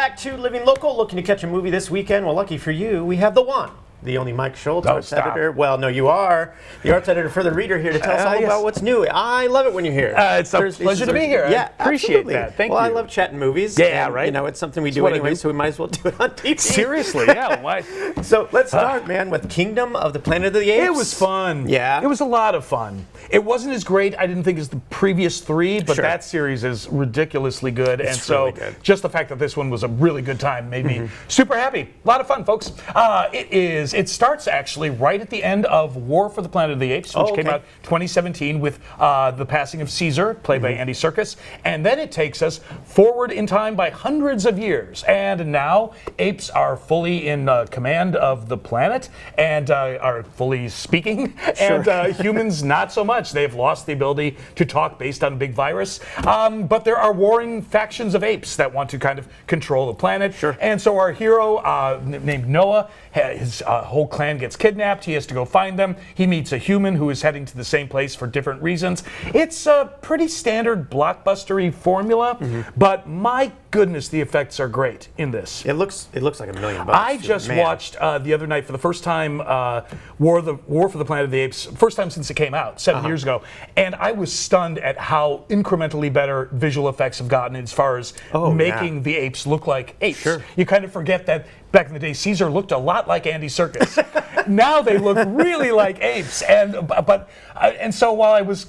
back to Living Local. Looking to catch a movie this weekend? Well, lucky for you, we have the one, the only Mike Schultz, arts editor. Well, no, you are the arts editor for The Reader, here to tell us all about what's new. I love it when you're here. It's a pleasure to be here. Yeah, appreciate that. Thank you. Well, I love chatting movies. Yeah, right. You know, it's something we do anyway, so we might as well do it on TV. Seriously, yeah. Why? So let's start, man, with Kingdom of the Planet of the Apes. It was fun. Yeah. It was a lot of fun. It wasn't as great, I didn't think, as the previous three, but Sure. that series is ridiculously good. It's and so really good. just the fact that this one was a really good time made me super happy. A lot of fun, folks. It starts actually right at the end of War for the Planet of the Apes, which came out 2017 with the passing of Caesar, played by Andy Serkis. And then it takes us forward in time by hundreds of years. And now apes are fully in command of the planet and are fully speaking. Sure. And humans not so much. They've lost the ability to talk based on a big virus. But there are warring factions of apes that want to kind of control the planet. Sure. And so our hero, named Noah, his whole clan gets kidnapped. He has to go find them. He meets a human who is heading to the same place for different reasons. It's a pretty standard blockbustery formula, but my goodness, the effects are great in this. It looks like $1 million. I just watched the other night for the first time War for the Planet of the Apes, first time since it came out 7 years ago, and I was stunned at how incrementally better visual effects have gotten as far as making the apes look like apes. Sure. You kind of forget that back in the day, Caesar looked a lot like Andy Serkis. Now they look really like apes, and so while I was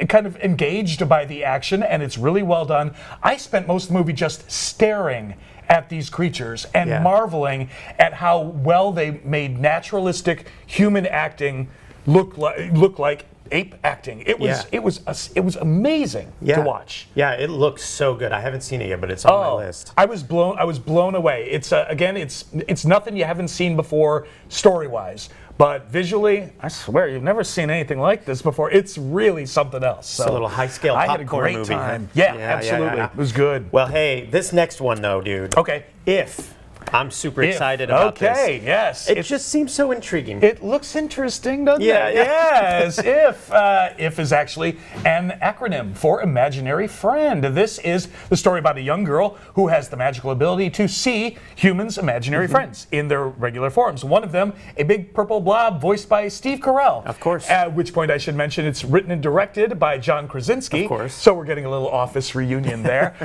kind of engaged by the action and it's really well done, I spent most of the movie just staring at these creatures and marveling at how well they made naturalistic human acting look like ape acting. It was amazing to watch. Yeah, it looks so good. I haven't seen it yet, but it's on my list. I was blown away. It's again, it's nothing you haven't seen before story-wise, but visually, I swear you've never seen anything like this before. It's really something else. So it's a little high-scale popcorn movie. I had a great time. Yeah, absolutely. It was good. Well, hey, this next one though, dude. Okay. I'm super excited about this. Okay, yes. It just seems so intriguing. It looks interesting, doesn't it? Yes. If is actually an acronym for imaginary friend. This is the story about a young girl who has the magical ability to see humans' imaginary friends in their regular forms. One of them, a big purple blob voiced by Steve Carell. Of course. At which point I should mention it's written and directed by John Krasinski. Of course. So we're getting a little office reunion there.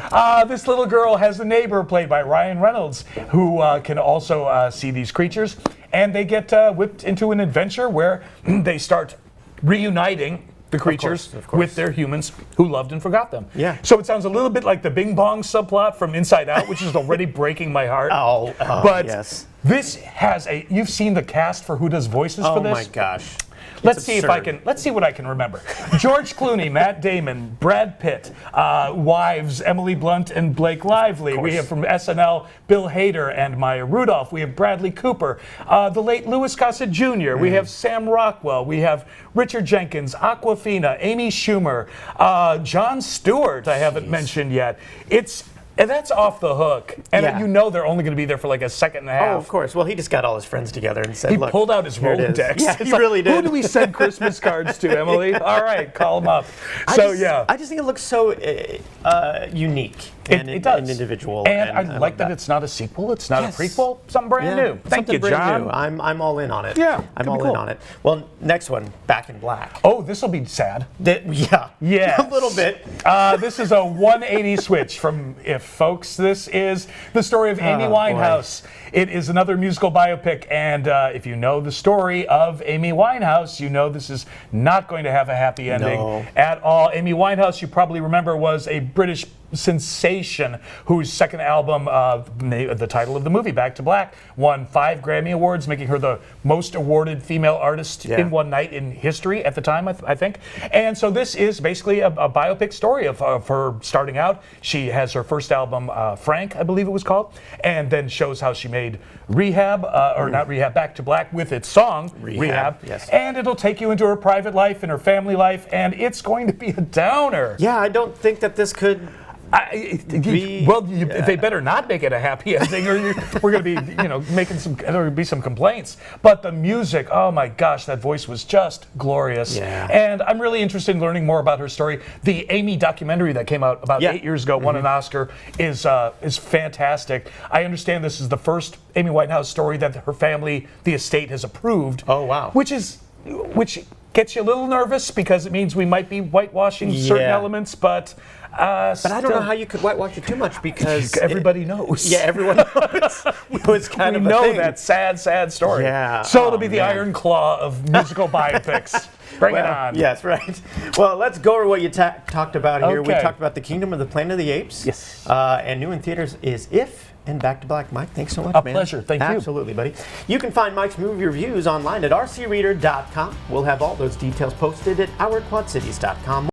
This little girl has a neighbor played by Ryan Reynolds who can also see these creatures, and they get whipped into an adventure where they start reuniting the creatures with their humans who loved and forgot them. Yeah. So it sounds a little bit like the Bing Bong subplot from Inside Out, which is already breaking my heart. But this has you've seen the cast for who does voices for this? Oh my gosh. Let's see what I can remember. George Clooney, Matt Damon, Brad Pitt, wives Emily Blunt and Blake Lively. We have from SNL Bill Hader and Maya Rudolph. We have Bradley Cooper, the late Louis Gossett Jr. We have Sam Rockwell. We have Richard Jenkins, Awkwafina, Amy Schumer, Jon Stewart. I haven't mentioned yet. And that's off the hook. And you know they're only going to be there for like a second and a half. Oh, of course. Well, he just got all his friends together and said, he pulled out his Rolodex. Yeah, he really did. Who do we send Christmas cards to, Emily? All right, call them up. I just think it looks so unique. It does. And individual. And I like that it's not a sequel, it's not a prequel, something brand new. Thank you, John. I'm all in on it. Yeah, I'm all in on it. Well, next one, Back in Black. Oh, this will be sad. Yeah, a little bit. This is a 180 switch from folks. This is the story of Amy Winehouse. Boy. It is another musical biopic, and if you know the story of Amy Winehouse, you know this is not going to have a happy ending at all. Amy Winehouse, you probably remember, was a British sensation whose second album, the title of the movie, Back to Black, won 5 Grammy Awards, making her the most awarded female artist in one night in history at the time, I think. And so this is basically a biopic story of her starting out. She has her first album, Frank, I believe it was called, and then shows how she made Rehab, or not Rehab, Back to Black with its song, Rehab. Yes. And it'll take you into her private life and her family life, and it's going to be a downer. Yeah, I don't think that this could They better not make it a happy ending, or we're going to be, making there will be some complaints. But the music, oh my gosh, that voice was just glorious. Yeah. And I'm really interested in learning more about her story. The Amy documentary that came out about 8 years ago, won an Oscar, is fantastic. I understand this is the first Amy Winehouse story that her family, the estate, has approved. Oh wow! Which gets you a little nervous because it means we might be whitewashing certain elements, but I don't know how you could whitewash it too much because everybody knows. Yeah, everyone knows. It was kind of a thing. That sad story. Yeah. So it'll be the iron claw of musical biopics. Bring it on. Yes, right. Well, let's go over what you talked about here. Okay. We talked about The Kingdom of the Planet of the Apes. Yes. And new in theaters is If and Back to Black. Mike, thanks so much, man. A pleasure. Thank you. Absolutely, buddy. You can find Mike's movie reviews online at rcreader.com. We'll have all those details posted at ourquadcities.com.